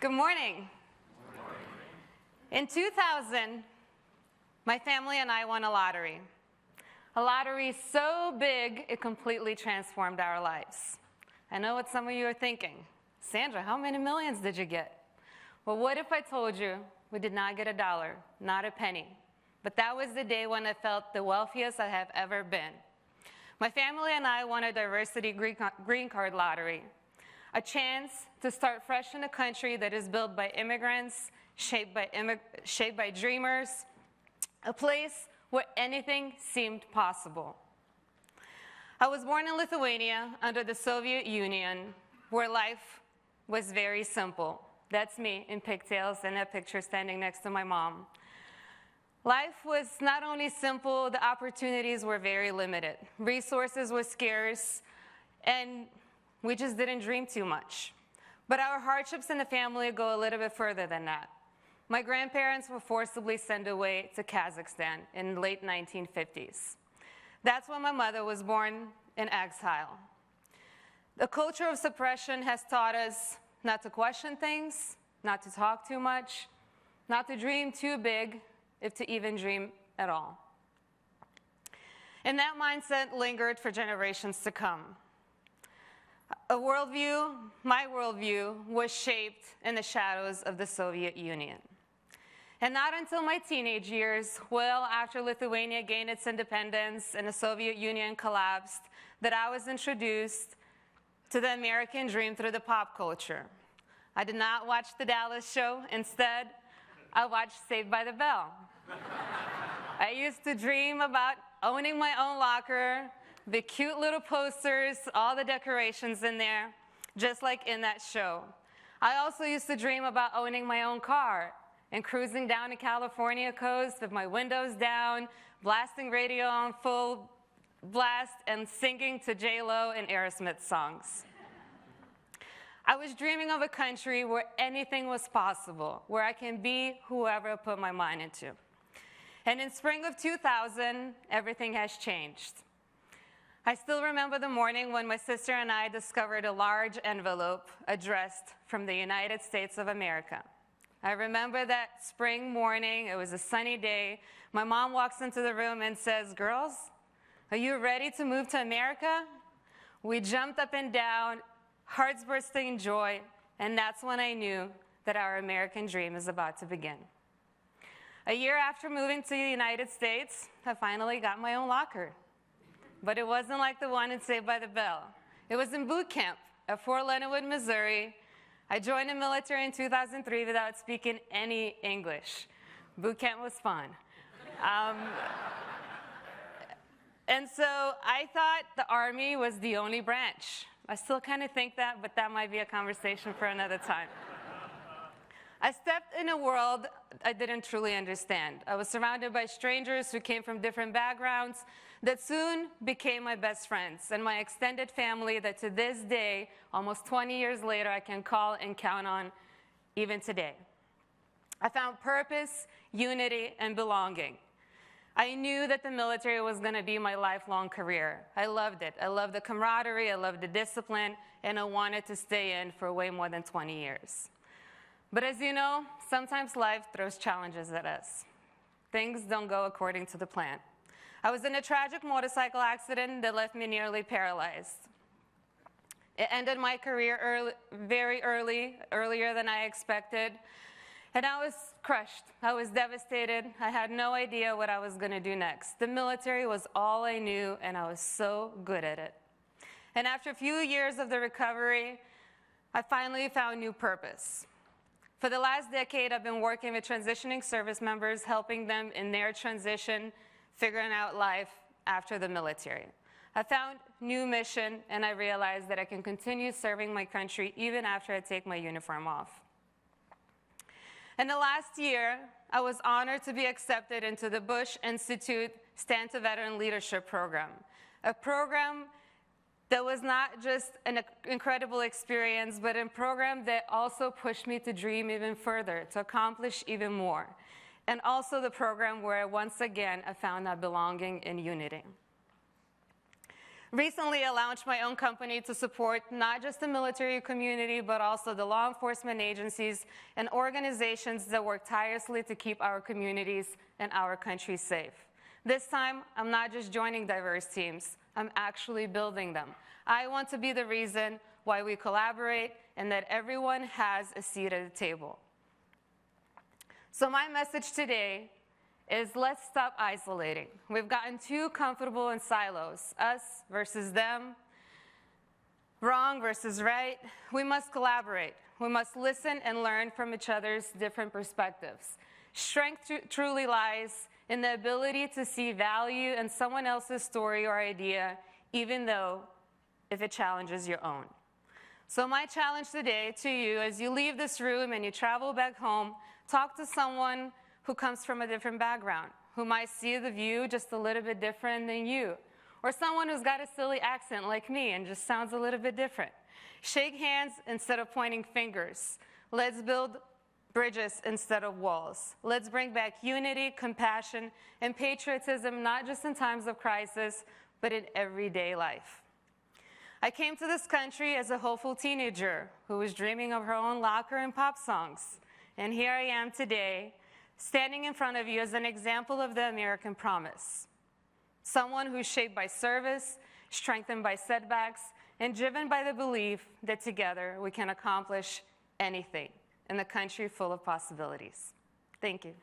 Good morning. In 2000, my family and I won a lottery. A lottery so big, it completely transformed our lives. I know what some of you are thinking. Sandra, how many millions did you get? Well, what if I told you we did not get a dollar, not a penny? But that was the day when I felt the wealthiest I have ever been. My family and I won a diversity green card lottery, a chance to start fresh in a country that is built by immigrants, shaped by dreamers, a place where anything seemed possible. I was born in Lithuania under the Soviet Union, where life was very simple. That's me in pigtails and a picture standing next to my mom. Life was not only simple, the opportunities were very limited. Resources were scarce, and we just didn't dream too much. But our hardships in the family go a little bit further than that. My grandparents were forcibly sent away to Kazakhstan in the late 1950s. That's when my mother was born in exile. The culture of suppression has taught us not to question things, not to talk too much, not to dream too big, if to even dream at all. And that mindset lingered for generations to come. My worldview, was shaped in the shadows of the Soviet Union. And not until my teenage years, well after Lithuania gained its independence and the Soviet Union collapsed, that I was introduced to the American dream through the pop culture. I did not watch The Dallas Show. Instead, I watched Saved by the Bell. I used to dream about owning my own locker, the cute little posters, all the decorations in there, just like in that show. I also used to dream about owning my own car and cruising down the California coast with my windows down, blasting radio on full blast, and singing to J-Lo and Aerosmith songs. I was dreaming of a country where anything was possible, where I can be whoever I put my mind into. And in spring of 2000, everything has changed. I still remember the morning when my sister and I discovered a large envelope addressed from the United States of America. I remember that spring morning. It was a sunny day. My mom walks into the room and says, "Girls, are you ready to move to America?" We jumped up and down, hearts bursting in joy, and that's when I knew that our American dream is about to begin. A year after moving to the United States, I finally got my own locker. But it wasn't like the one in Saved by the Bell. It was in boot camp at Fort Leonard Wood, Missouri. I joined the military in 2003 without speaking any English. Boot camp was fun. And so I thought the Army was the only branch. I still kind of think that, but that might be a conversation for another time. I stepped in a world I didn't truly understand. I was surrounded by strangers who came from different backgrounds that soon became my best friends and my extended family that to this day, almost 20 years later, I can call and count on even today. I found purpose, unity, and belonging. I knew that the military was going to be my lifelong career. I loved it. I loved the camaraderie, I loved the discipline, and I wanted to stay in for way more than 20 years. But as you know, sometimes life throws challenges at us. Things don't go according to the plan. I was in a tragic motorcycle accident that left me nearly paralyzed. It ended my career earlier than I expected, and I was crushed. I was devastated. I had no idea what I was going to do next. The military was all I knew, and I was so good at it. And after a few years of the recovery, I finally found new purpose. For the last decade, I've been working with transitioning service members, helping them in their transition, figuring out life after the military. I found new mission, and I realized that I can continue serving my country even after I take my uniform off. In the last year, I was honored to be accepted into the Bush Institute Stand to Veteran Leadership Program, a program that was not just an incredible experience, but a program that also pushed me to dream even further, to accomplish even more. And also the program where once again I found that belonging and unity. Recently, I launched my own company to support not just the military community, but also the law enforcement agencies and organizations that work tirelessly to keep our communities and our country safe. This time, I'm not just joining diverse teams, I'm actually building them. I want to be the reason why we collaborate and that everyone has a seat at the table. So my message today is let's stop isolating. We've gotten too comfortable in silos, us versus them, wrong versus right. We must collaborate. We must listen and learn from each other's different perspectives. Strength truly lies in the ability to see value in someone else's story or idea, even though if it challenges your own. So my challenge today to you, as you leave this room and you travel back home, talk to someone who comes from a different background, who might see the view just a little bit different than you, or someone who's got a silly accent like me and just sounds a little bit different. Shake hands instead of pointing fingers. Let's build bridges instead of walls. Let's bring back unity, compassion, and patriotism, not just in times of crisis, but in everyday life. I came to this country as a hopeful teenager who was dreaming of her own locker and pop songs. And here I am today, standing in front of you as an example of the American promise. Someone who's shaped by service, strengthened by setbacks, and driven by the belief that together we can accomplish anything in a country full of possibilities. Thank you.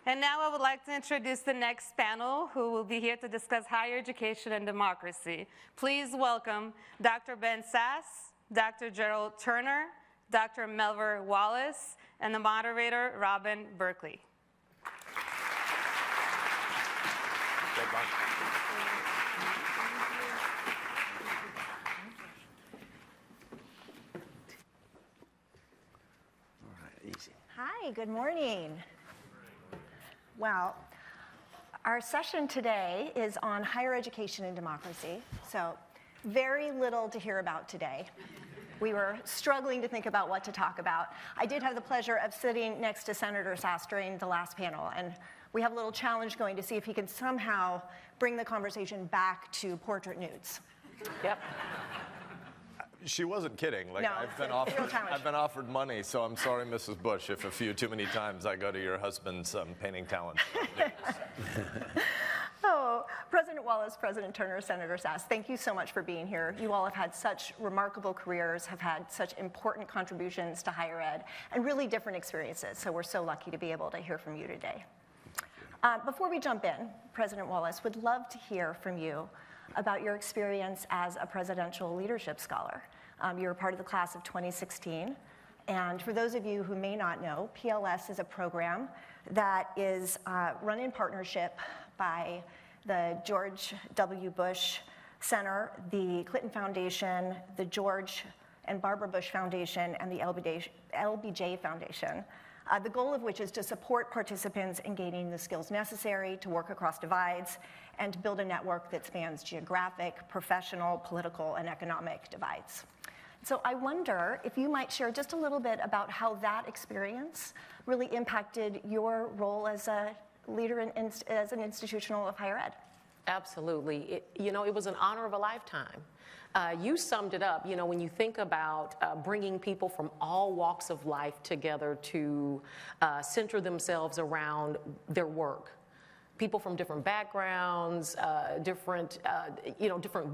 And now I would like to introduce the next panel who will be here to discuss higher education and democracy. Please welcome Dr. Ben Sasse, Dr. Gerald Turner, Dr. Melva Wallace, and the moderator, Robin Berkley. All right, easy. Hi, good morning. Well, our session today is on higher education and democracy, so very little to hear about today. We were struggling to think about what to talk about. I did have the pleasure of sitting next to Senator Sasse during the last panel, and we have a little challenge going to see if he can somehow bring the conversation back to portrait nudes. Yep. She wasn't kidding. Like, No, I've been it's a real challenge. I've been offered money, so I'm sorry, Mrs. Bush, if a few too many times I go to your husband's painting talent. Oh, President Wallace, President Turner, Senator Sasse, thank you so much for being here. You all have had such remarkable careers, have had such important contributions to higher ed, and really different experiences, so we're so lucky to be able to hear from you today. Before we jump in, President Wallace, would love to hear from you about your experience as a presidential leadership scholar. You were part of the class of 2016, and for those of you who may not know, PLS is a program that is run in partnership by the George W. Bush Center, the Clinton Foundation, the George and Barbara Bush Foundation, and the LBJ Foundation. The goal of which is to support participants in gaining the skills necessary to work across divides and to build a network that spans geographic, professional, political, and economic divides. So I wonder if you might share just a little bit about how that experience really impacted your role as a leader as an institutional of higher ed. Absolutely. It was an honor of a lifetime. You summed it up. When you think about bringing people from all walks of life together to center themselves around their work. People from different backgrounds, different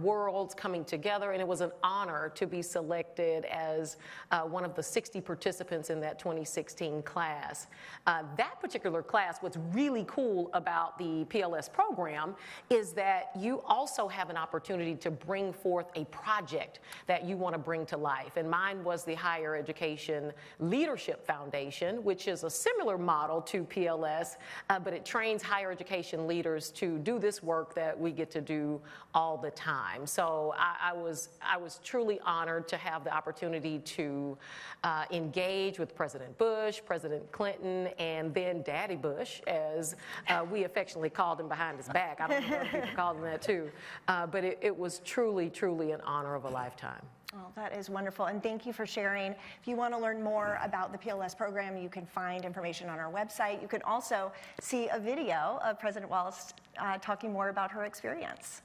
worlds coming together, and it was an honor to be selected as one of the 60 participants in that 2016 class. That particular class, what's really cool about the PLS program is that you also have an opportunity to bring forth a project that you want to bring to life, and mine was the Higher Education Leadership Foundation, which is a similar model to PLS, but it trains higher education leaders to do this work that we get to do all the time. So I was truly honored to have the opportunity to engage with President Bush, President Clinton, and then Daddy Bush, as we affectionately called him behind his back. I don't know if people called him that too. But it was truly, truly an honor of a lifetime. Oh, that is wonderful, and thank you for sharing. If you want to learn more about the PLS program, you can find information on our website. You can also see a video of President Wallace talking more about her experience.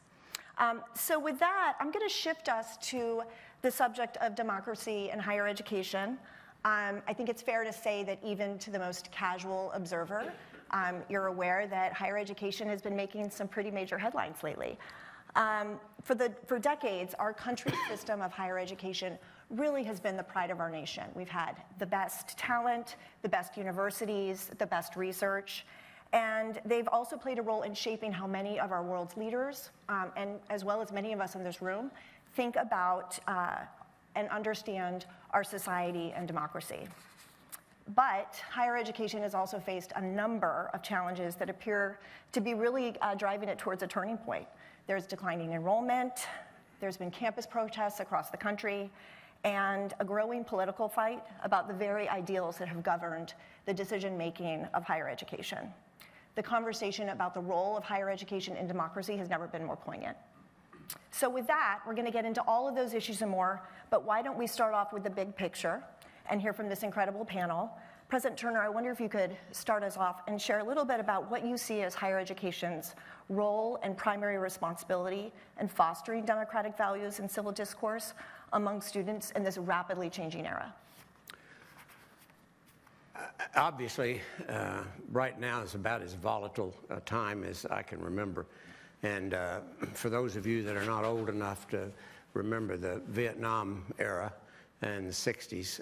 So with that, I'm going to shift us to the subject of democracy in higher education. I think it's fair to say that even to the most casual observer, you're aware that higher education has been making some pretty major headlines lately. For decades, our country's system of higher education really has been the pride of our nation. We've had the best talent, the best universities, the best research, and they've also played a role in shaping how many of our world's leaders, and as well as many of us in this room, think about and understand our society and democracy. But higher education has also faced a number of challenges that appear to be really driving it towards a turning point. There's declining enrollment, there's been campus protests across the country, and a growing political fight about the very ideals that have governed the decision-making of higher education. The conversation about the role of higher education in democracy has never been more poignant. So with that, we're going to get into all of those issues and more, but why don't we start off with the big picture and hear from this incredible panel. President Turner, I wonder if you could start us off and share a little bit about what you see as higher education's role and primary responsibility in fostering democratic values and civil discourse among students in this rapidly changing era. Obviously, right now is about as volatile a time as I can remember. And for those of you that are not old enough to remember the Vietnam era and the 60s,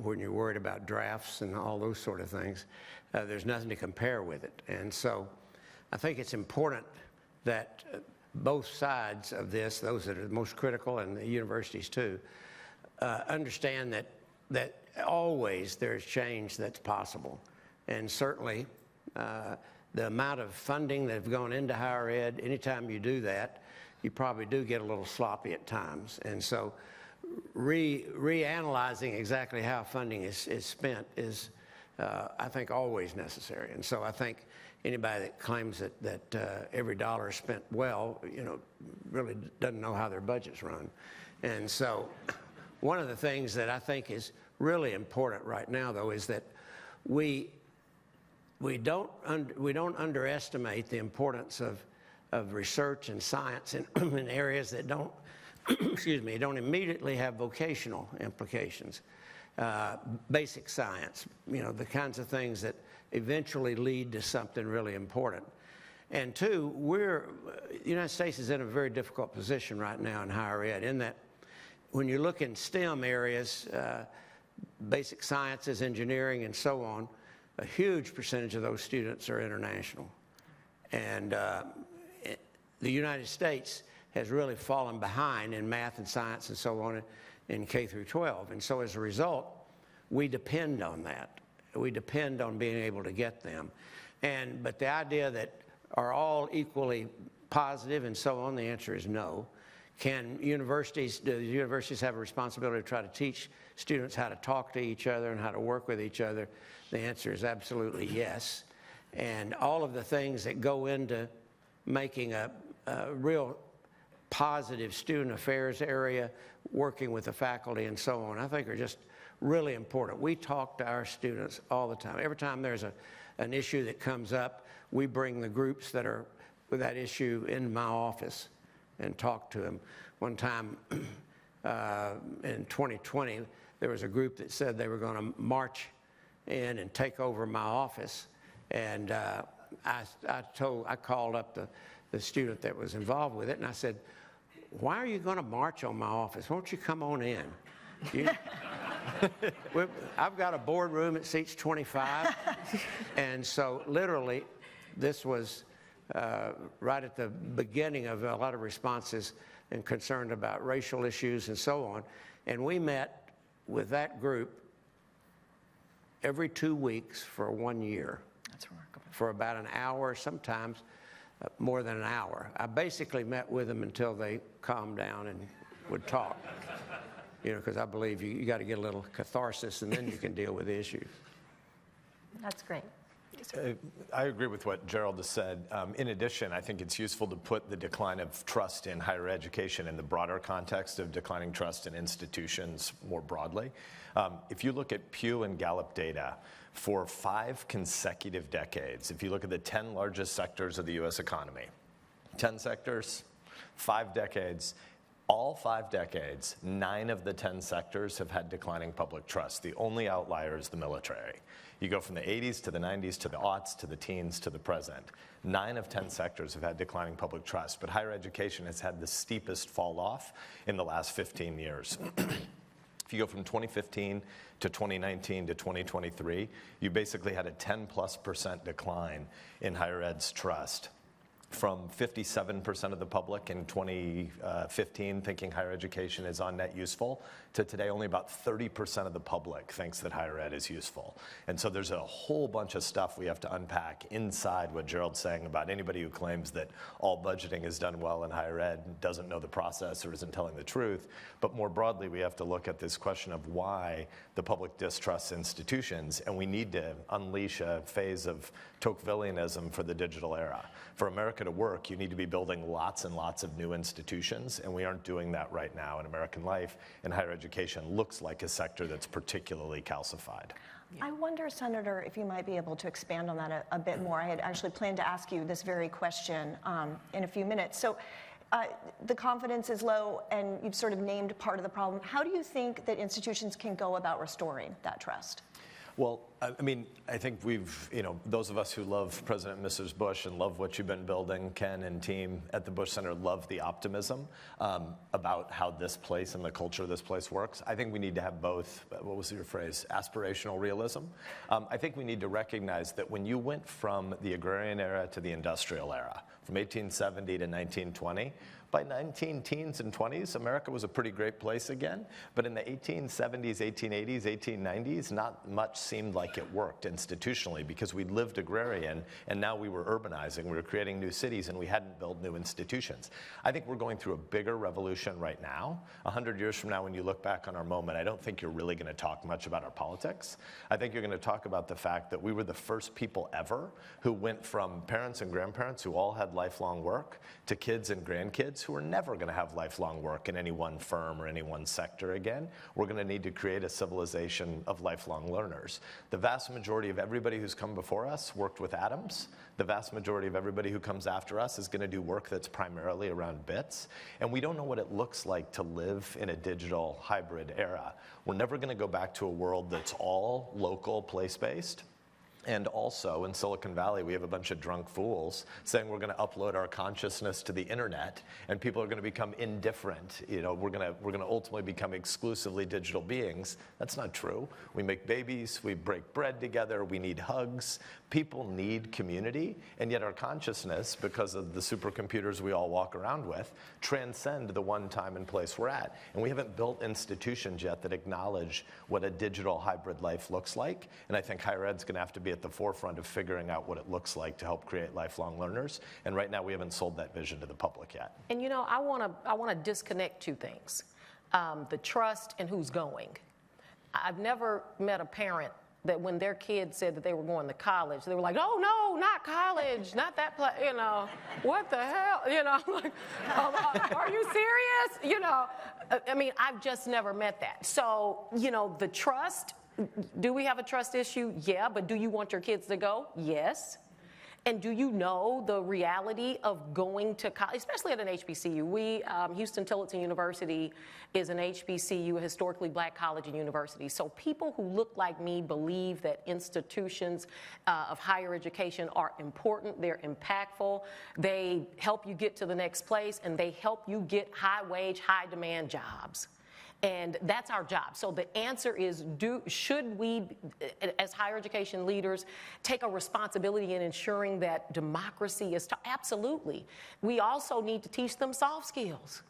when you're worried about drafts and all those sort of things, there's nothing to compare with it. And so I think it's important that both sides of this, those that are the most critical and the universities too, understand that always there's change that's possible. And certainly the amount of funding that have gone into higher ed, anytime you do that, you probably do get a little sloppy at times. And so reanalyzing exactly how funding is spent is, I think, always necessary. And so I think anybody that claims that every dollar is spent well, really doesn't know how their budget's run. And so one of the things that I think is really important right now, though, is that we don't underestimate the importance of research and science in areas that don't don't immediately have vocational implications. Basic science, the kinds of things that eventually lead to something really important. And two, the United States is in a very difficult position right now in higher ed, in that when you look in STEM areas, basic sciences, engineering, and so on, a huge percentage of those students are international. And the United States has really fallen behind in math and science and so on in K through 12. And so as a result, we depend on that. We depend on being able to get them. But the idea that are all equally positive and so on, the answer is no. Do universities have a responsibility to try to teach students how to talk to each other and how to work with each other? The answer is absolutely yes. And all of the things that go into making a real positive student affairs area, working with the faculty and so on, I think are just really important. We talk to our students all the time. Every time there's an issue that comes up, we bring the groups that are with that issue in my office and talk to them. One time in 2020, there was a group that said they were going to march in and take over my office. And I called up the student that was involved with it, and I said, "Why are you going to march on my office? Won't you come on in?" I've got a boardroom that seats 25. And so literally, this was right at the beginning of a lot of responses and concerned about racial issues and so on. And we met with that group every 2 weeks for 1 year. That's remarkable. For about an hour, sometimes more than an hour. I basically met with them until they calmed down and would talk. Because I believe you got to get a little catharsis and then you can deal with the issues. That's great. I agree with what Gerald has said. In addition, I think it's useful to put the decline of trust in higher education in the broader context of declining trust in institutions more broadly. If you look at Pew and Gallup data, for 5 consecutive decades, if you look at the 10 largest sectors of the U.S. economy, 10 sectors, 5 decades, all 5 decades, 9 of the 10 sectors have had declining public trust. The only outlier is the military. You go from the 80s to the 90s to the aughts to the teens to the present. 9 of 10 sectors have had declining public trust, but higher education has had the steepest fall off in the last 15 years. If you go from 2015 to 2019 to 2023, you basically had a 10+% decline in higher ed's trust. From 57% of the public in 2015 thinking higher education is on net useful, to today only about 30% of the public thinks that higher ed is useful. And so there's a whole bunch of stuff we have to unpack inside what Gerald's saying about anybody who claims that all budgeting is done well in higher ed doesn't know the process or isn't telling the truth. But more broadly, we have to look at this question of why the public distrusts institutions, and we need to unleash a phase of Tocquevillianism for the digital era. For America to work, you need to be building lots and lots of new institutions, and we aren't doing that right now in American life, and higher education looks like a sector that's particularly calcified. I wonder, Senator, if you might be able to expand on that a bit more. I had actually planned to ask you this very question in a few minutes. So the confidence is low, and you've sort of named part of the problem. How do you think that institutions can go about restoring that trust? Well, I mean, I think we've, those of us who love President and Mrs. Bush and love what you've been building, Ken and team at the Bush Center, love the optimism about how this place and the culture of this place works. I think we need to have both, what was your phrase, aspirational realism. I think we need to recognize that when you went from the agrarian era to the industrial era, from 1870 to 1920, by 19 teens and 20s, America was a pretty great place again. But in the 1870s, 1880s, 1890s, not much seemed like it worked institutionally because we lived agrarian and now we were urbanizing. We were creating new cities and we hadn't built new institutions. I think we're going through a bigger revolution right now. 100 years from now, when you look back on our moment, I don't think you're really going to talk much about our politics. I think you're going to talk about the fact that we were the first people ever who went from parents and grandparents who all had lifelong work to kids and grandkids who are never going to have lifelong work in any one firm or any one sector again. We're going to need to create a civilization of lifelong learners. The vast majority of everybody who's come before us worked with atoms. The vast majority of everybody who comes after us is going to do work that's primarily around bits. And we don't know what it looks like to live in a digital hybrid era. We're never going to go back to a world that's all local, place-based. And also in Silicon Valley, we have a bunch of drunk fools saying we're going to upload our consciousness to the internet, and people are going to become indifferent. We're going to ultimately become exclusively digital beings. That's not true. We make babies, we break bread together, we need hugs. People need community, and yet our consciousness, because of the supercomputers we all walk around with, transcend the one time and place we're at. And we haven't built institutions yet that acknowledge what a digital hybrid life looks like. And I think higher ed's going to have to be at the forefront of figuring out what it looks like to help create lifelong learners. And right now we haven't sold that vision to the public yet. And I want to disconnect two things, the trust and who's going. I've never met a parent that when their kid said that they were going to college, they were like, oh no, not college, not that place, what the hell, like, are you serious? I mean, I've just never met that. So, the trust, do we have a trust issue? Yeah, but do you want your kids to go? Yes. And do you know the reality of going to college, especially at an HBCU? Huston-Tillotson University is an HBCU, a historically black college and university. So people who look like me believe that institutions of higher education are important, they're impactful, they help you get to the next place, and they help you get high-wage, high-demand jobs. And that's our job. So the answer is, should we, as higher education leaders, take a responsibility in ensuring that democracy is taught? Absolutely. We also need to teach them soft skills.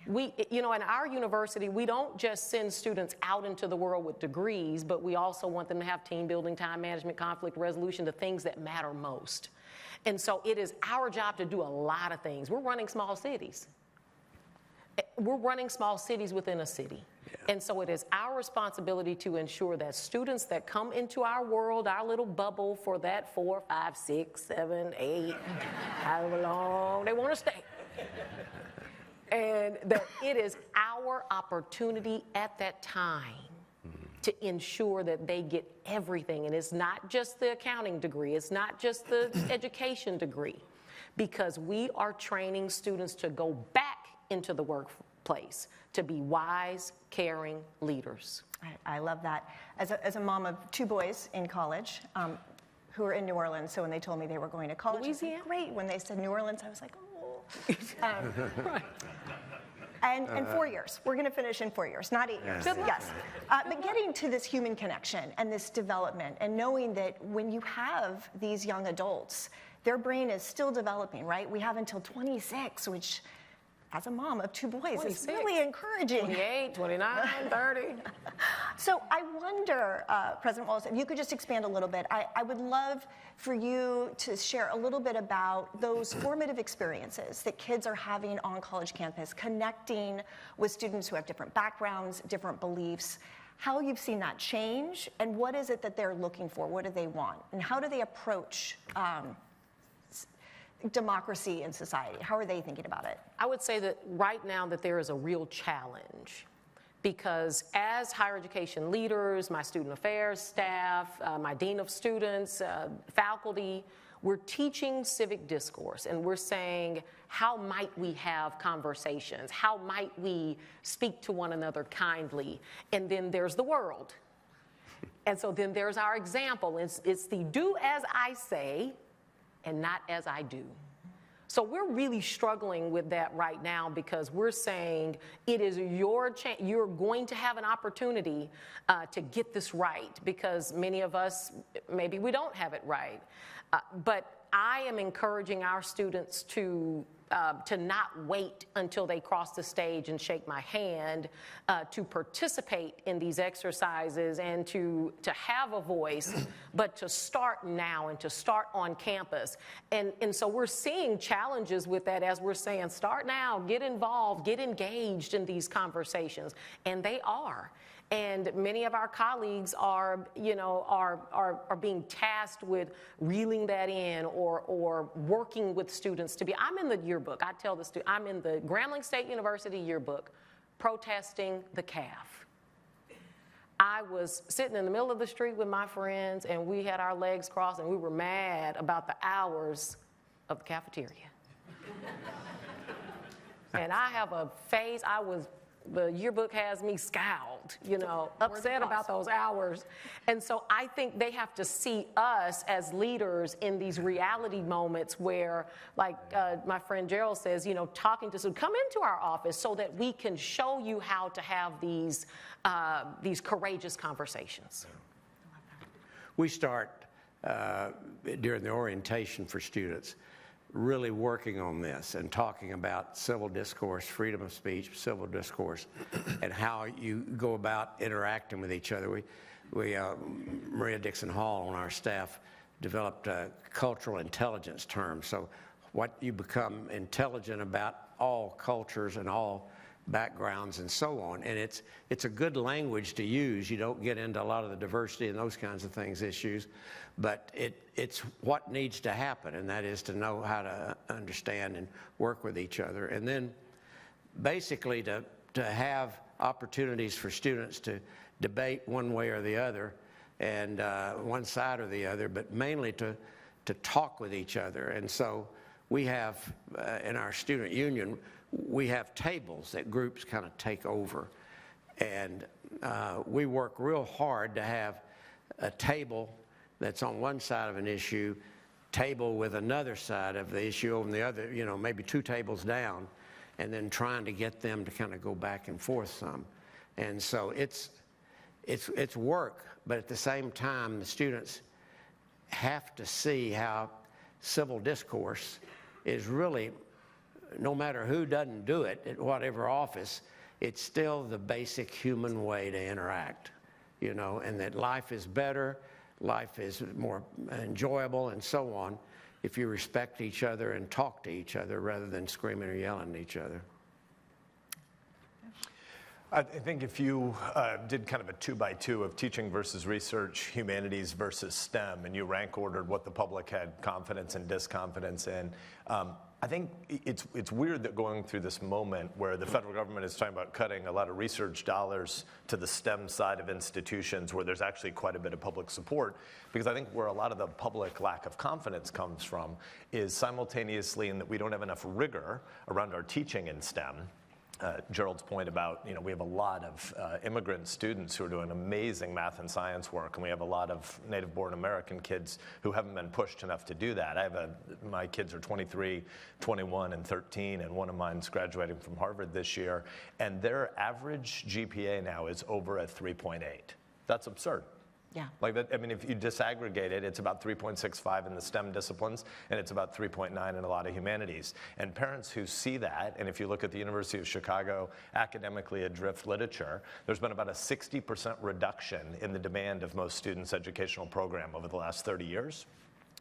In our university, we don't just send students out into the world with degrees, but we also want them to have team building, time management, conflict resolution, the things that matter most. And so it is our job to do a lot of things. We're running small cities. we're running small cities within a city. And so it is our responsibility to ensure that students that come into our world, our little bubble for that 4, 5, 6, 7, 8, however long they want to stay, and that it is our opportunity at that time to ensure that they get everything. And it's not just the accounting degree, it's not just the education degree, because we are training students to go back into the workplace to be wise, caring leaders. I love that. As a mom of 2 boys in college who are in New Orleans, so when they told me they were going to college, Louisiana? I said, great. When they said New Orleans, I was like, oh. Right. And 4 years. We're going to finish in 4 years, not 8 years. Yes. But getting to this human connection and this development and knowing that when you have these young adults, their brain is still developing, right? We have until 26, which, as a mom of 2 boys, is really encouraging. 28, 29, 30. So I wonder, President Wallace, if you could just expand a little bit. I would love for you to share a little bit about those formative experiences that kids are having on college campus, connecting with students who have different backgrounds, different beliefs, how you've seen that change, and what is it that they're looking for? What do they want? And how do they approach democracy in society? How are they thinking about it? I would say that right now that there is a real challenge, because as higher education leaders, my student affairs staff, my dean of students, faculty, we're teaching civic discourse, and we're saying, how might we have conversations? How might we speak to one another kindly? And then there's the world. And so then there's our example. It's the do as I say and not as I do. So we're really struggling with that right now, because we're saying it is your chance. You're going to have an opportunity to get this right, because many of us, maybe we don't have it right. But I am encouraging our students to not wait until they cross the stage and shake my hand, to participate in these exercises and to have a voice, but to start now and to start on campus. And so we're seeing challenges with that, as we're saying, start now, get involved, get engaged in these conversations. And they are. And many of our colleagues are being tasked with reeling that in or working with students to be. I'm in the yearbook. I tell the students, I'm in the Grambling State University yearbook protesting the calf. I was sitting in the middle of the street with my friends, and we had our legs crossed, and we were mad about the hours of the cafeteria. And I have a face, the yearbook has me scowled, upset about those hours. And so I think they have to see us as leaders in these reality moments where, like my friend Gerald says, talking to students, come into our office so that we can show you how to have these courageous conversations. We start during the orientation for students really working on this and talking about civil discourse, freedom of speech, civil discourse, and how you go about interacting with each other. We Maria Dixon Hall on our staff developed a cultural intelligence term. So what you become intelligent about all cultures and all backgrounds and so on. And it's a good language to use. You don't get into a lot of the diversity and those kinds of things issues, but it's what needs to happen, and that is to know how to understand and work with each other. And then basically to have opportunities for students to debate one way or the other, and one side or the other, but mainly to talk with each other. And so we have, in our student union, we have tables that groups kind of take over. And we work real hard to have a table that's on one side of an issue, table with another side of the issue on the other, maybe 2 tables down, and then trying to get them to kind of go back and forth some. And so it's work, but at the same time, the students have to see how civil discourse is really, no matter who doesn't do it at whatever office, it's still the basic human way to interact, and that life is better, life is more enjoyable, and so on, if you respect each other and talk to each other rather than screaming or yelling at each other. I think if you did kind of a 2x2 of teaching versus research, humanities versus STEM, and you rank ordered what the public had confidence and disconfidence in, I think it's weird that going through this moment where the federal government is talking about cutting a lot of research dollars to the STEM side of institutions where there's actually quite a bit of public support, because I think where a lot of the public lack of confidence comes from is simultaneously in that we don't have enough rigor around our teaching in STEM. Gerald's point about, we have a lot of immigrant students who are doing amazing math and science work, and we have a lot of native-born American kids who haven't been pushed enough to do that. My kids are 23, 21, and 13, and one of mine's graduating from Harvard this year, and their average GPA now is over a 3.8. That's absurd. Yeah. Like that, I mean, if you disaggregate it, it's about 3.65 in the STEM disciplines, and it's about 3.9 in a lot of humanities. And parents who see that, and if you look at the University of Chicago academically adrift literature, there's been about a 60% reduction in the demand of most students' educational program over the last 30 years.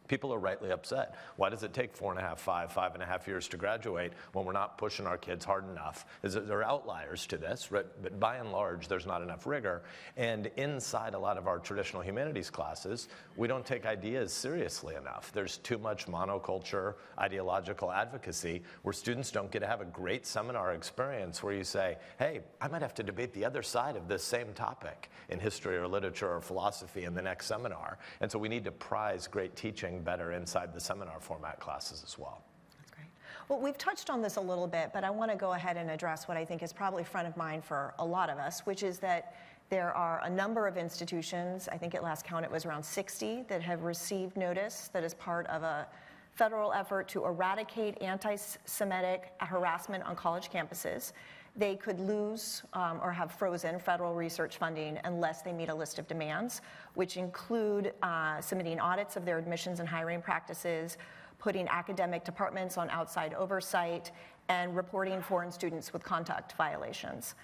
People are rightly upset. Why does it take 4.5, 5.5 years to graduate when we're not pushing our kids hard enough? There are outliers to this, but by and large, there's not enough rigor. And inside a lot of our traditional humanities classes, we don't take ideas seriously enough. There's too much monoculture, ideological advocacy, where students don't get to have a great seminar experience where you say, hey, I might have to debate the other side of this same topic in history or literature or philosophy in the next seminar. And so we need to prize great teaching better inside the seminar format classes as well. That's great. Well, we've touched on this a little bit, but I want to go ahead and address what I think is probably front of mind for a lot of us, which is that there are a number of institutions, I think at last count it was around 60, that have received notice that is part of a federal effort to eradicate anti-Semitic harassment on college campuses. They could lose or have frozen federal research funding unless they meet a list of demands, which include submitting audits of their admissions and hiring practices, putting academic departments on outside oversight, and reporting foreign students with conduct violations.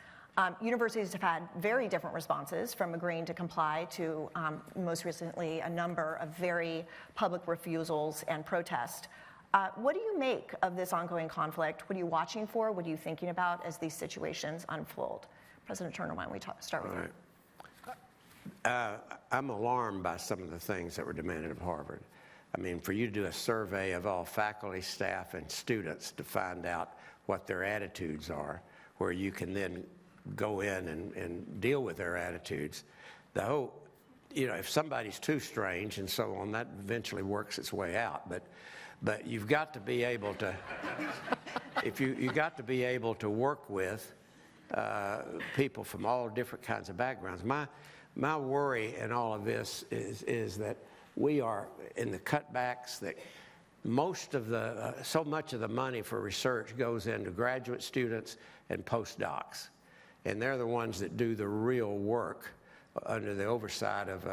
Universities have had very different responses, from agreeing to comply to, most recently, a number of very public refusals and protests. What do you make of this ongoing conflict? What are you watching for? What are you thinking about as these situations unfold? President Turner, why don't we start with you? I'm alarmed by some of the things that were demanded of Harvard. I mean, for you to do a survey of all faculty, staff, and students to find out what their attitudes are, where you can then go in and deal with their attitudes. The whole, if somebody's too strange and so on, that eventually works its way out. But you've got to be able to, you've got to be able to work with people from all different kinds of backgrounds. My worry in all of this is that we are in the cutbacks, that so much of the money for research goes into graduate students and postdocs, and they're the ones that do the real work under the oversight of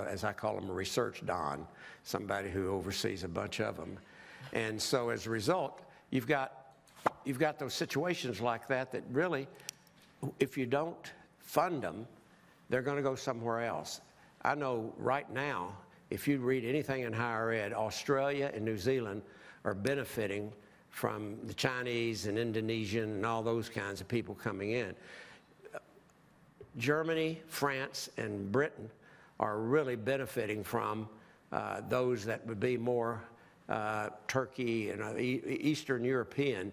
as I call them, a research don, somebody who oversees a bunch of them. And so as a result, you've got those situations like that really, if you don't fund them, they're going to go somewhere else. I know right now, if you read anything in higher ed, Australia and New Zealand are benefiting from the Chinese and Indonesian and all those kinds of people coming in. Germany, France, and Britain are really benefiting from those that would be more Turkey and Eastern European,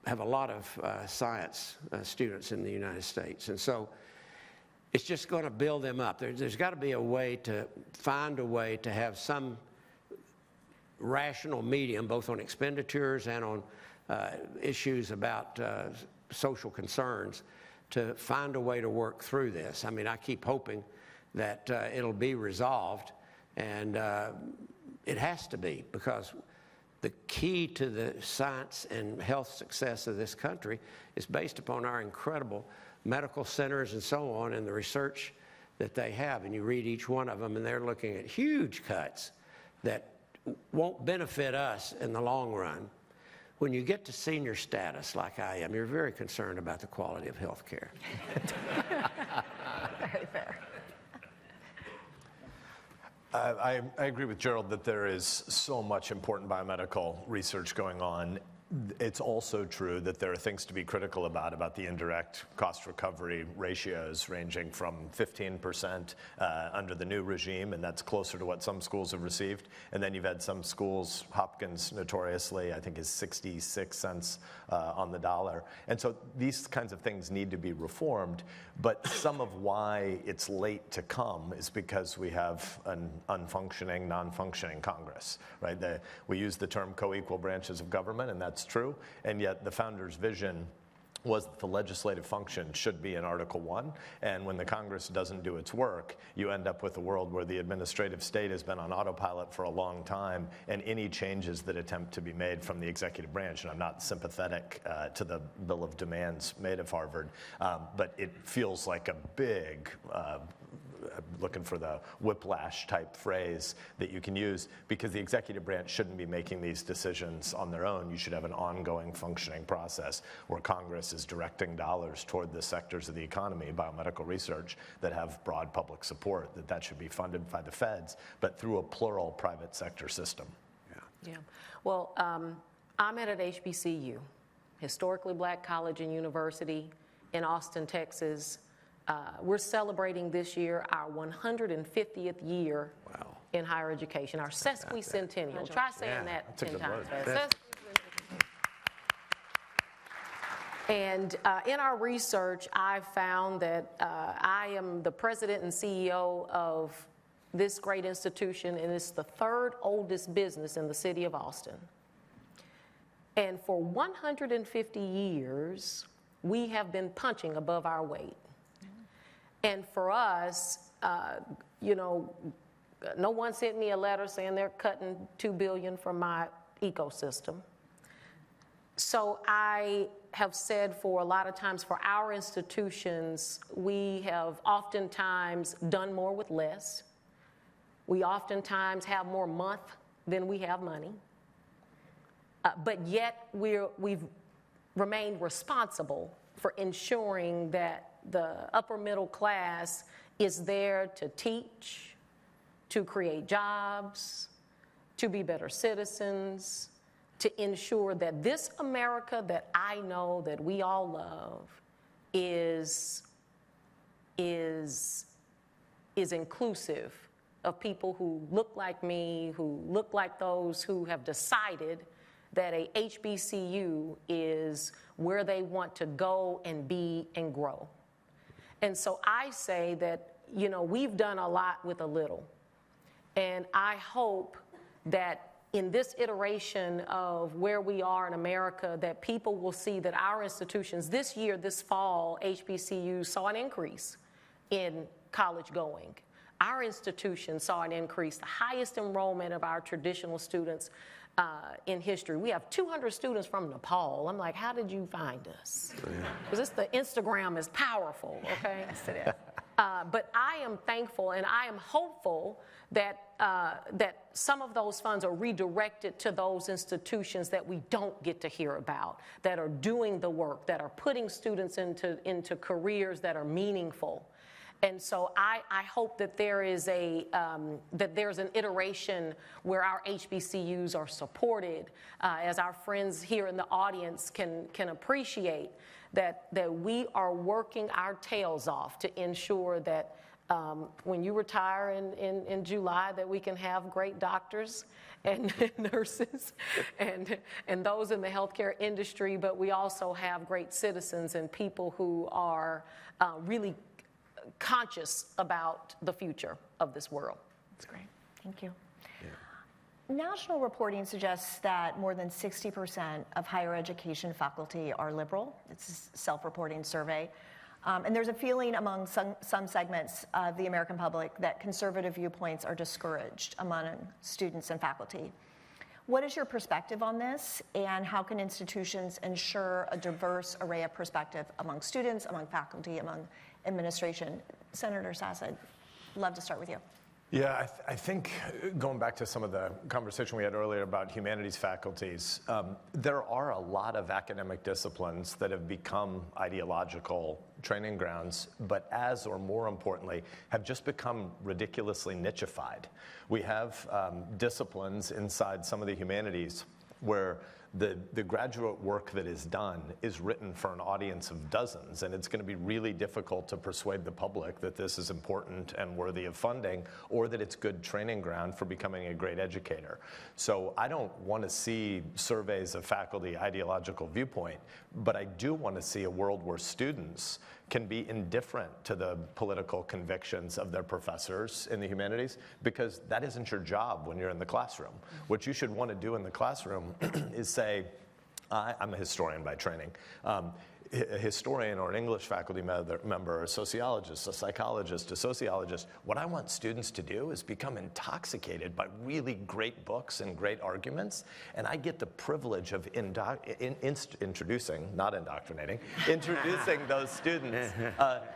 have a lot of science students in the United States. And so it's just going to build them up. There's got to be a way to find a way to have some rational medium, both on expenditures and on issues about social concerns, to find a way to work through this. I mean, I keep hoping that it'll be resolved, and it has to be, because the key to the science and health success of this country is based upon our incredible medical centers and so on, and the research that they have. And you read each one of them, and they're looking at huge cuts that won't benefit us in the long run. When you get to senior status, like I am, you're very concerned about the quality of health care. Very fair. I agree with Gerald that there is so much important biomedical research going on. it's also true that there are things to be critical about the indirect cost recovery ratios ranging from 15% under the new regime, and that's closer to what some schools have received. And then you've had some schools, Hopkins notoriously, I think is 66 cents on the dollar. And so these kinds of things need to be reformed, but some of why it's late to come is because we have an unfunctioning, non-functioning Congress, right? We use the term co-equal branches of government, and that's true, and yet the founders' vision was that the legislative function should be in Article 1, and when the Congress doesn't do its work, you end up with a world where the administrative state has been on autopilot for a long time, and any changes that attempt to be made from the executive branch, and I'm not sympathetic to the Bill of Demands made of Harvard, but it feels like a big looking for the whiplash type phrase that you can use, because the executive branch shouldn't be making these decisions on their own. You should have an ongoing functioning process where Congress is directing dollars toward the sectors of the economy, biomedical research, that have broad public support, that should be funded by the feds, but through a plural private sector system. Yeah. Well, I'm at HBCU, historically black college and university in Austin, Texas. We're celebrating this year our 150th year in higher education, our sesquicentennial. Try saying that 10 times fast. And in our research, I found that I am the president and CEO of this great institution, and it's the third oldest business in the city of Austin. And for 150 years, we have been punching above our weight. And for us, no one sent me a letter saying they're cutting $2 billion from my ecosystem. So I have said for a lot of times for our institutions, we have oftentimes done more with less. We oftentimes have more month than we have money. But yet we've remained responsible for ensuring that the upper middle class is there to teach, to create jobs, to be better citizens, to ensure that this America that I know that we all love is inclusive of people who look like me, who look like those who have decided that a HBCU is where they want to go and be and grow. And so I say that, we've done a lot with a little. And I hope that in this iteration of where we are in America, that people will see that our institutions, this year, this fall, HBCUs saw an increase in college going. Our institution saw an increase, the highest enrollment of our traditional students in history. We have 200 students from Nepal. I'm like, how did you find us? Because the Instagram is powerful, okay? Yes, it is. But I am thankful and I am hopeful that that some of those funds are redirected to those institutions that we don't get to hear about, that are doing the work, that are putting students into careers that are meaningful. And so I hope that there's an iteration where our HBCUs are supported, as our friends here in the audience can appreciate, that we are working our tails off to ensure that when you retire in July, that we can have great doctors and nurses and those in the healthcare industry, but we also have great citizens and people who are really conscious about the future of this world. That's great. Thank you. Yeah. National reporting suggests that more than 60% of higher education faculty are liberal. It's a self-reporting survey. And there's a feeling among some segments of the American public that conservative viewpoints are discouraged among students and faculty. What is your perspective on this, and how can institutions ensure a diverse array of perspective among students, among faculty, among administration? Senator Sasse, I'd love to start with you. Yeah, I think going back to some of the conversation we had earlier about humanities faculties, there are a lot of academic disciplines that have become ideological training grounds, but as, or more importantly, have just become ridiculously nichified. We have disciplines inside some of the humanities where the graduate work that is done is written for an audience of dozens, and it's going to be really difficult to persuade the public that this is important and worthy of funding, or that it's good training ground for becoming a great educator. So I don't want to see surveys of faculty ideological viewpoint, but I do want to see a world where students can be indifferent to the political convictions of their professors in the humanities, because that isn't your job when you're in the classroom. What you should want to do in the classroom is say, I'm a historian by training. A historian or an English faculty member, a sociologist, a psychologist, a sociologist, what I want students to do is become intoxicated by really great books and great arguments, and I get the privilege of introducing, not indoctrinating, introducing those students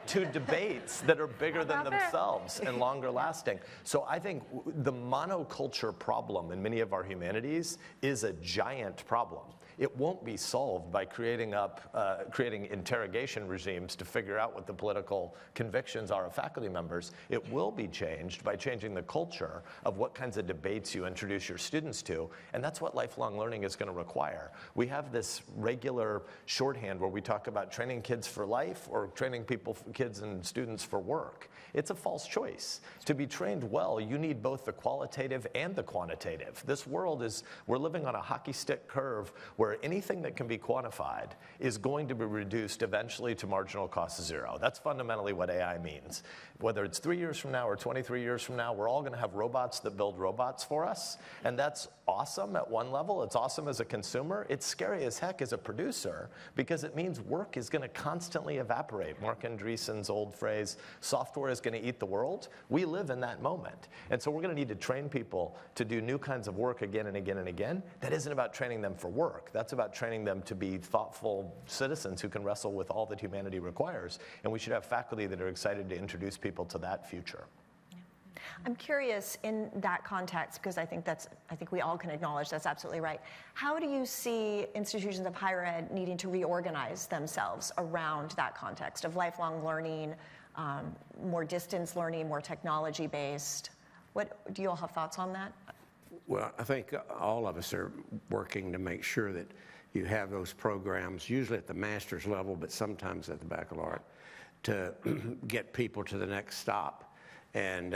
to debates that are bigger than themselves and longer lasting. So I think the monoculture problem in many of our humanities is a giant problem. It won't be solved by creating interrogation regimes to figure out what the political convictions are of faculty members. It will be changed by changing the culture of what kinds of debates you introduce your students to, and that's what lifelong learning is going to require. We have this regular shorthand where we talk about training kids for life or training kids and students for work. It's a false choice. To be trained well, you need both the qualitative and the quantitative. This world we're living on a hockey stick curve where anything that can be quantified is going to be reduced eventually to marginal cost zero. That's fundamentally what AI means. Whether it's 3 years from now or 23 years from now, we're all going to have robots that build robots for us, and that's awesome at one level. It's awesome as a consumer. It's scary as heck as a producer, because it means work is going to constantly evaporate. Mark Andreessen's old phrase, software is going to eat the world. We live in that moment. And so we're going to need to train people to do new kinds of work again and again and again. That isn't about training them for work. That's about training them to be thoughtful citizens who can wrestle with all that humanity requires. And we should have faculty that are excited to introduce people to that future. I'm curious in that context, because I think we all can acknowledge that's absolutely right. How do you see institutions of higher ed needing to reorganize themselves around that context of lifelong learning, more distance learning, more technology-based? Do you all have thoughts on that? Well, I think all of us are working to make sure that you have those programs, usually at the master's level, but sometimes at the baccalaureate, to get people to the next stop. And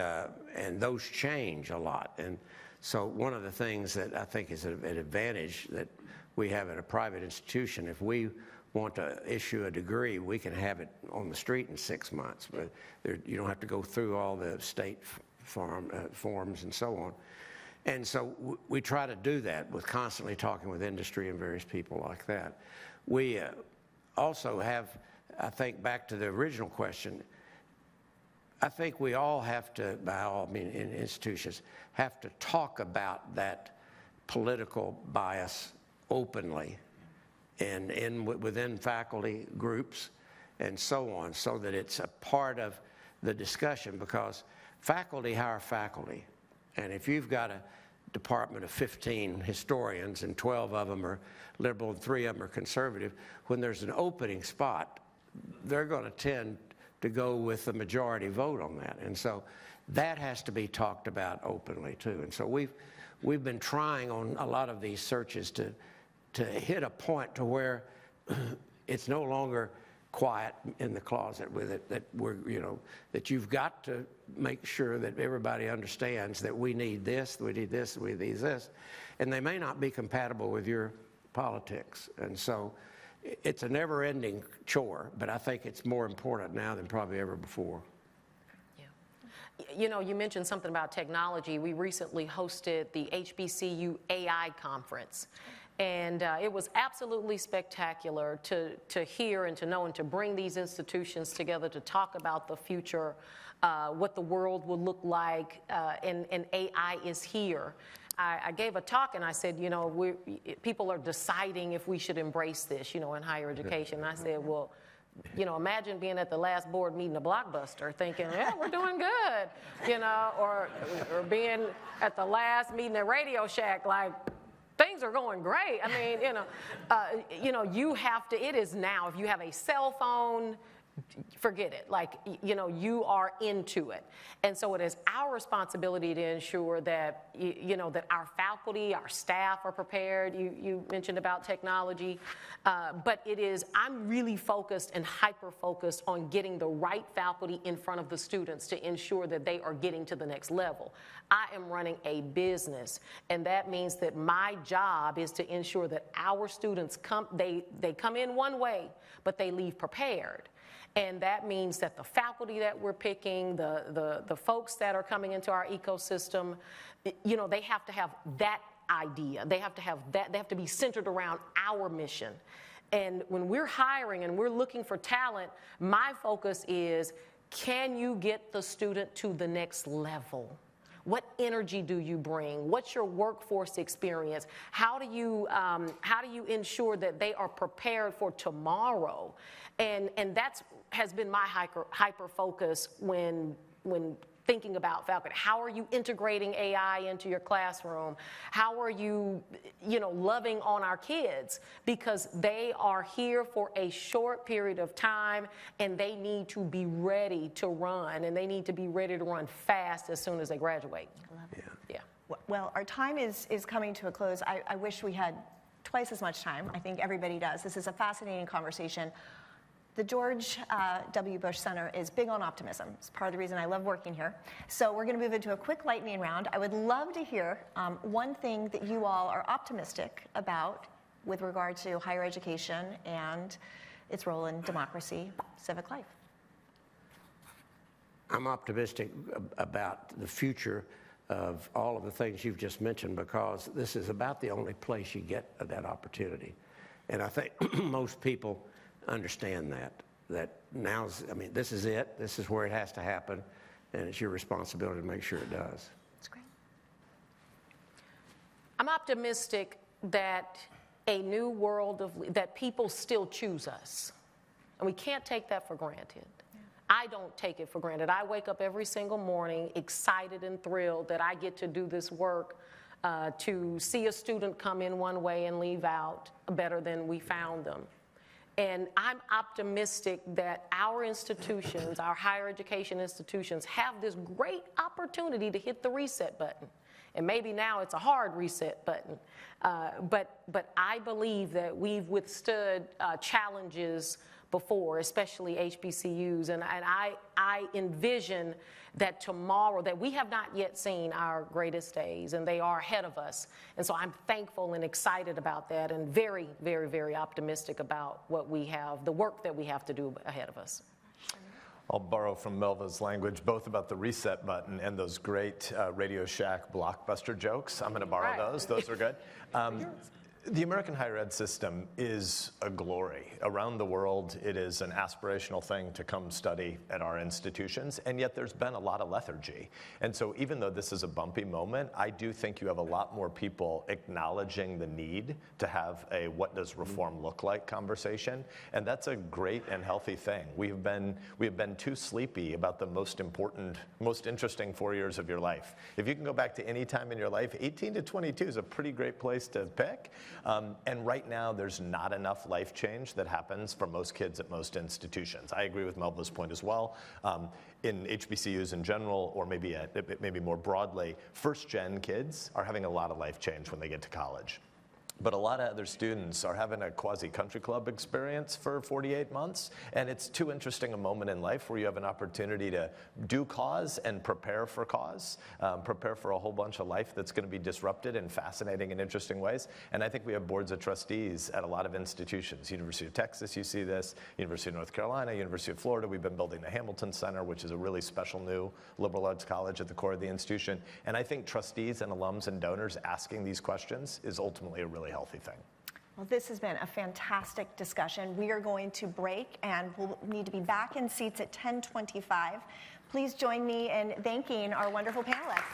those change a lot. And so one of the things that I think is an advantage that we have at a private institution, if we want to issue a degree, we can have it on the street in 6 months. But you don't have to go through all the state forms and so on. And so we try to do that with constantly talking with industry and various people like that. We also have, I think, back to the original question, I think we all have to, in institutions, have to talk about that political bias openly and within faculty groups and so on, so that it's a part of the discussion, because faculty hire faculty. And if you've got a department of 15 historians and 12 of them are liberal and 3 of them are conservative, when there's an opening spot, they're going to tend to go with the majority vote on that. And so that has to be talked about openly too. And so we've been trying on a lot of these searches to hit a point to where it's no longer quiet in the closet with it, that you've got to make sure that everybody understands that we need this, we need this, we need this. And they may not be compatible with your politics. And so it's a never-ending chore, but I think it's more important now than probably ever before. Yeah. You know, you mentioned something about technology. We recently hosted the HBCU AI conference, and it was absolutely spectacular to hear and to know and to bring these institutions together to talk about the future, what the world will look like, and AI is here. I gave a talk and I said, you know, people are deciding if we should embrace this, you know, in higher education. And I said, well, you know, imagine being at the last board meeting of Blockbuster thinking, yeah, we're doing good, you know, or being at the last meeting at Radio Shack like, things are going great. I mean, you know, you have to, it is now. If you have a cell phone, forget it. Like, you know, you are into it. And so it is our responsibility to ensure that, you know, that our faculty, our staff are prepared. You mentioned about technology, but it is, I'm really focused and hyper-focused on getting the right faculty in front of the students to ensure that they are getting to the next level. I am running a business, and that means that my job is to ensure that our students they come in one way, but they leave prepared. And that means that the faculty that we're picking, the folks that are coming into our ecosystem, you know, they have to have that idea. They have to have that, they have to be centered around our mission. And when we're hiring and we're looking for talent, my focus is, can you get the student to the next level? What energy do you bring? What's your workforce experience? How do you ensure that they are prepared for tomorrow? And that's has been my hyper focus when thinking about faculty. How are you integrating AI into your classroom? How are you, you know, loving on our kids? Because they are here for a short period of time, and they need to be ready to run, and they need to be ready to run fast as soon as they graduate. I love it. Yeah. Well, our time is coming to a close. I wish we had twice as much time. I think everybody does. This is a fascinating conversation. The George W. Bush Center is big on optimism. It's part of the reason I love working here. So we're going to move into a quick lightning round. I would love to hear one thing that you all are optimistic about with regard to higher education and its role in democracy, civic life. I'm optimistic about the future of all of the things you've just mentioned, because this is about the only place you get that opportunity. And I think most people understand that now's, I mean, this is it. This is where it has to happen, and it's your responsibility to make sure it does. That's great. I'm optimistic that a new world that people still choose us, and we can't take that for granted. I don't take it for granted. I wake up every single morning excited and thrilled that I get to do this work, to see a student come in one way and leave out better than we found them. And I'm optimistic that our institutions, our higher education institutions, have this great opportunity to hit the reset button. And maybe now it's a hard reset button. But I believe that we've withstood challenges before, especially HBCUs. And I envision that tomorrow, that we have not yet seen our greatest days, and they are ahead of us. And so I'm thankful and excited about that, and very, very, very optimistic about what we have, the work that we have to do ahead of us. I'll borrow from Melva's language, both about the reset button and those great Radio Shack blockbuster jokes. I'm going to borrow those. Those are good. The American higher ed system is a glory. Around the world, it is an aspirational thing to come study at our institutions, and yet there's been a lot of lethargy. And so even though this is a bumpy moment, I do think you have a lot more people acknowledging the need to have a what does reform look like conversation, and that's a great and healthy thing. We have been too sleepy about the most important, most interesting 4 years of your life. If you can go back to any time in your life, 18 to 22 is a pretty great place to pick. And right now, there's not enough life change that happens for most kids at most institutions. I agree with Melva's point as well. In HBCUs in general, or maybe more broadly, first-gen kids are having a lot of life change when they get to college. But a lot of other students are having a quasi-country club experience for 48 months, and it's too interesting a moment in life where you have an opportunity to do cause and prepare for cause, prepare for a whole bunch of life that's going to be disrupted in fascinating and interesting ways. And I think we have boards of trustees at a lot of institutions. University of Texas, you see this, University of North Carolina, University of Florida. We've been building the Hamilton Center, which is a really special new liberal arts college at the core of the institution. And I think trustees and alums and donors asking these questions is ultimately a really healthy thing. Well, this has been a fantastic discussion. We are going to break, and we'll need to be back in seats at 10:25. Please join me in thanking our wonderful panelists.